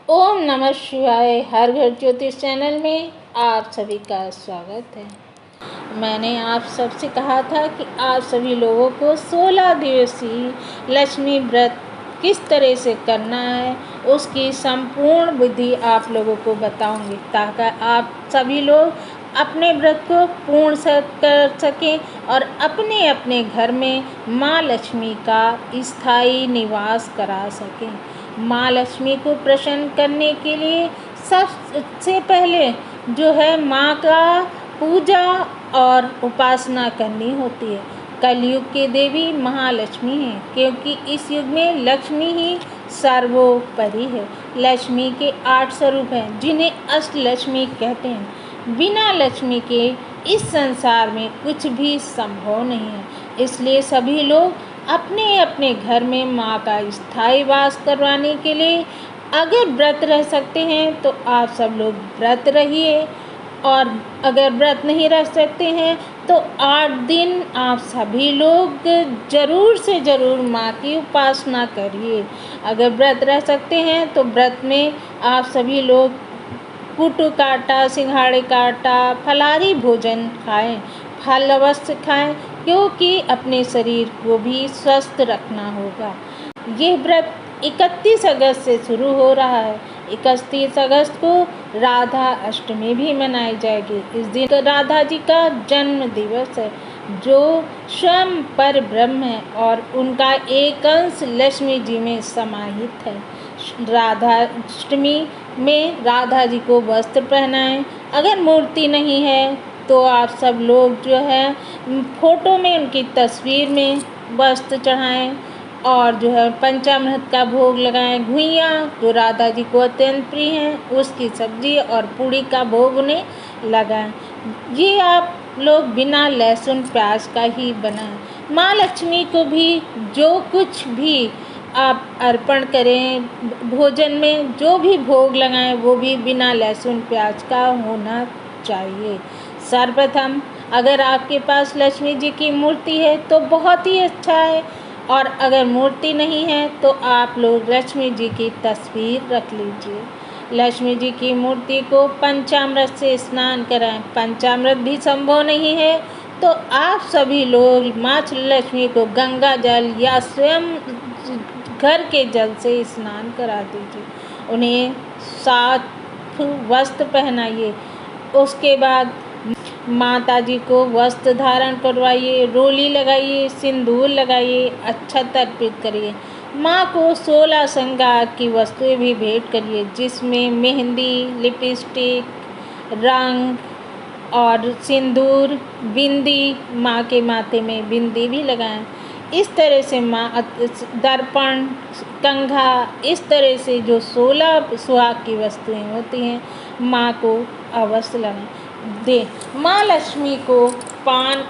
ओम नमः शिवाय। हर घर ज्योतिष चैनल में आप सभी का स्वागत है। मैंने आप सबसे कहा था कि आप सभी लोगों को 16 दिवसीय लक्ष्मी व्रत किस तरह से करना है, उसकी संपूर्ण विधि आप लोगों को बताऊंगी, ताकि आप सभी लोग अपने व्रत को पूर्ण कर सकें और अपने अपने घर में माँ लक्ष्मी का स्थायी निवास करा सकें। माँ लक्ष्मी को प्रसन्न करने के लिए सबसे पहले जो है माँ का पूजा और उपासना करनी होती है। कलयुग की देवी महालक्ष्मी है, क्योंकि इस युग में लक्ष्मी ही सर्वोपरि है। लक्ष्मी के 8 स्वरूप हैं, जिन्हें अष्टलक्ष्मी कहते हैं। बिना लक्ष्मी के इस संसार में कुछ भी संभव नहीं है। इसलिए सभी लोग अपने अपने घर में माँ का स्थायी वास करवाने के लिए अगर व्रत रह सकते हैं तो आप सब लोग व्रत रहिए, और अगर व्रत नहीं रह सकते हैं तो 8 दिन आप सभी लोग ज़रूर से ज़रूर माँ की उपासना करिए। अगर व्रत रह सकते हैं तो व्रत में आप सभी लोग कुटु काटा, सिंघाड़े काटा, फलाहारी भोजन खाएं, फल अवश्य खाएं, क्योंकि अपने शरीर को भी स्वस्थ रखना होगा। ये व्रत 31 अगस्त से शुरू हो रहा है। 31 अगस्त को राधा अष्टमी भी मनाई जाएगी। इस दिन राधा जी का जन्म दिवस है, जो स्वयं पर ब्रह्म है और उनका एक अंश लक्ष्मी जी में समाहित है। राधा अष्टमी में राधा जी को वस्त्र पहनाएं। अगर मूर्ति नहीं है तो आप सब लोग जो है फोटो में उनकी तस्वीर में वस्त्र चढ़ाएं और जो है पंचामृत का भोग लगाएं। घुइयाँ जो राधा जी को अत्यंत प्रिय हैं, उसकी सब्जी और पूड़ी का भोग उन्हें लगाएं। ये आप लोग बिना लहसुन प्याज का ही बनाएं। माँ लक्ष्मी को भी जो कुछ भी आप अर्पण करें, भोजन में जो भी भोग लगाएं, वो भी बिना लहसुन प्याज का होना चाहिए। सर्वप्रथम अगर आपके पास लक्ष्मी जी की मूर्ति है तो बहुत ही अच्छा है, और अगर मूर्ति नहीं है तो आप लोग लक्ष्मी जी की तस्वीर रख लीजिए। लक्ष्मी जी की मूर्ति को पंचामृत से स्नान कराएं। पंचामृत भी संभव नहीं है तो आप सभी लोग माँ लक्ष्मी को गंगा जल या स्वयं घर के जल से स्नान करा दीजिए। उन्हें 7 वस्त्र पहनाइए। उसके बाद माता जी को वस्त्र धारण करवाइए, रोली लगाइए, सिंदूर लगाइए, अक्षत अर्पित करिए। माँ को 16 श्रृंगार की वस्तुएं भी भेंट करिए, जिसमें मेहंदी, लिपस्टिक, रंग और सिंदूर, बिंदी, माँ के माथे में बिंदी भी लगाएं। इस तरह से माँ दर्पण, कंघा, इस तरह से जो 16 सुहाग की वस्तुएं होती हैं माँ को अवश्य लगाएं। माँ लक्ष्मी को पान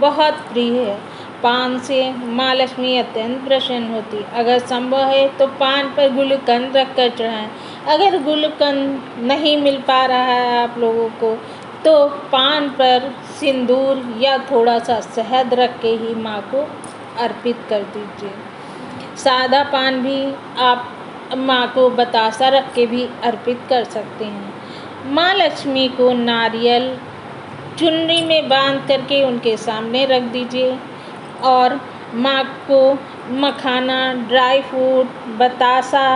बहुत प्रिय है। पान से माँ लक्ष्मी अत्यंत प्रसन्न होती। अगर संभव है तो पान पर गुलकंद रख कर चढ़ाएँ। अगर गुलकंद नहीं मिल पा रहा है आप लोगों को तो पान पर सिंदूर या थोड़ा सा शहद रख के ही माँ को अर्पित कर दीजिए। सादा पान भी आप माँ को बतासा रख के भी अर्पित कर सकते हैं। माँ लक्ष्मी को नारियल चुनरी में बांध करके उनके सामने रख दीजिए, और माँ को मखाना, ड्राई फ्रूट, बतासा,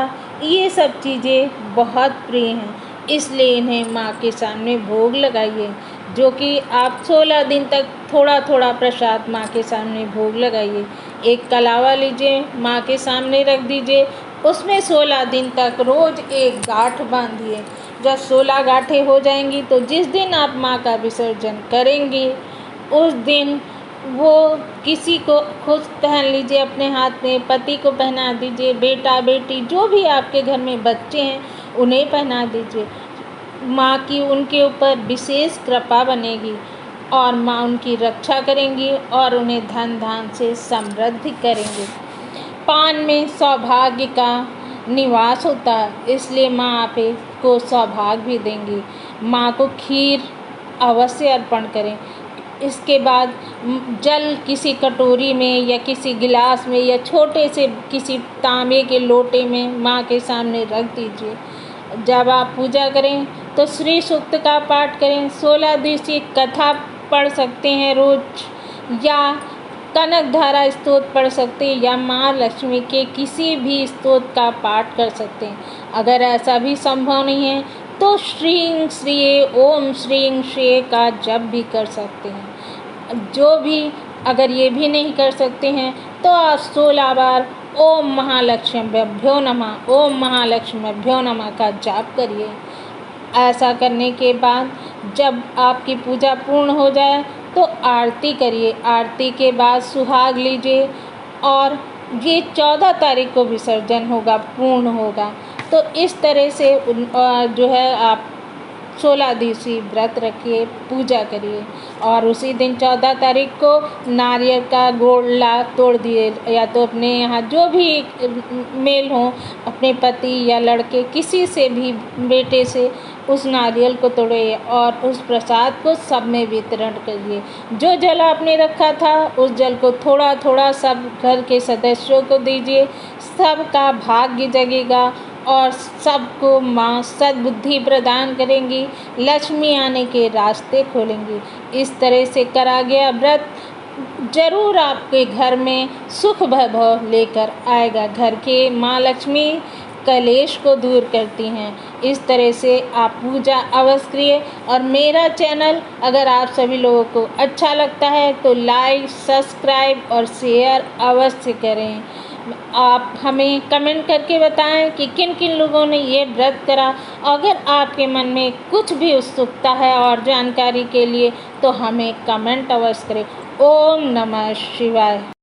ये सब चीज़ें बहुत प्रिय हैं, इसलिए इन्हें माँ के सामने भोग लगाइए। जो कि आप 16 दिन तक थोड़ा थोड़ा प्रसाद माँ के सामने भोग लगाइए। एक कलावा लीजिए, माँ के सामने रख दीजिए, उसमें 16 दिन तक रोज़ एक गांठ बांधिए। जब 16 गांठें हो जाएंगी तो जिस दिन आप माँ का विसर्जन करेंगे उस दिन वो किसी को खुद पहन लीजिए अपने हाथ में, पति को पहना दीजिए, बेटा बेटी जो भी आपके घर में बच्चे हैं उन्हें पहना दीजिए। माँ की उनके ऊपर विशेष कृपा बनेगी और माँ उनकी रक्षा करेंगी और उन्हें धन धान से समृद्ध करेंगे। पान में सौभाग्य का निवास होता है, इसलिए माँ आपको सौभाग्य भी देंगी। माँ को खीर अवश्य अर्पण करें। इसके बाद जल किसी कटोरी में या किसी गिलास में या छोटे से किसी तांबे के लोटे में माँ के सामने रख दीजिए। जब आप पूजा करें तो श्री सूक्त का पाठ करें। 16 दिवसीय कथा पढ़ सकते हैं रोज, या कनक धारा स्तोत्र पढ़ सकते हैं, या माँ लक्ष्मी के किसी भी स्तोत्र का पाठ कर सकते हैं। अगर ऐसा भी संभव नहीं है तो श्रीं श्रीये ओम श्रीं श्रीये का जप भी कर सकते हैं। जो भी अगर ये भी नहीं कर सकते हैं तो आप 16 बार ओम महालक्ष्मीभ्यो नमः, ओम महालक्ष्मीभ्यो नमः का जाप करिए। ऐसा करने के बाद जब आपकी पूजा पूर्ण हो जाए तो आरती करिए। आरती के बाद सुहाग लीजिए और ये 14 तारीख को विसर्जन होगा, पूर्ण होगा। तो इस तरह से जो है आप 16 दिवसीय व्रत रखिए, पूजा करिए और उसी दिन 14 तारीख को नारियल का गोला तोड़ दिए, या तो अपने यहाँ जो भी मेल हो, अपने पति या लड़के किसी से भी, बेटे से उस नारियल को तोड़िए और उस प्रसाद को सब में वितरण करिए। जो जल आपने रखा था उस जल को थोड़ा थोड़ा सब घर के सदस्यों को दीजिए। सबका भाग्य जगेगा और सबको माँ सद्बुद्धि प्रदान करेंगी, लक्ष्मी आने के रास्ते खोलेंगी। इस तरह से करा गया व्रत जरूर आपके घर में सुख वैभव लेकर आएगा। घर के माँ लक्ष्मी कलेश को दूर करती हैं। इस तरह से आप पूजा अवश्य करिए। और मेरा चैनल अगर आप सभी लोगों को अच्छा लगता है तो लाइक, सब्सक्राइब और शेयर अवश्य करें। आप हमें कमेंट करके बताएं कि किन किन लोगों ने ये व्रत करा। अगर आपके मन में कुछ भी उत्सुकता है और जानकारी के लिए तो हमें कमेंट अवश्य करें। ओम नमः शिवाय।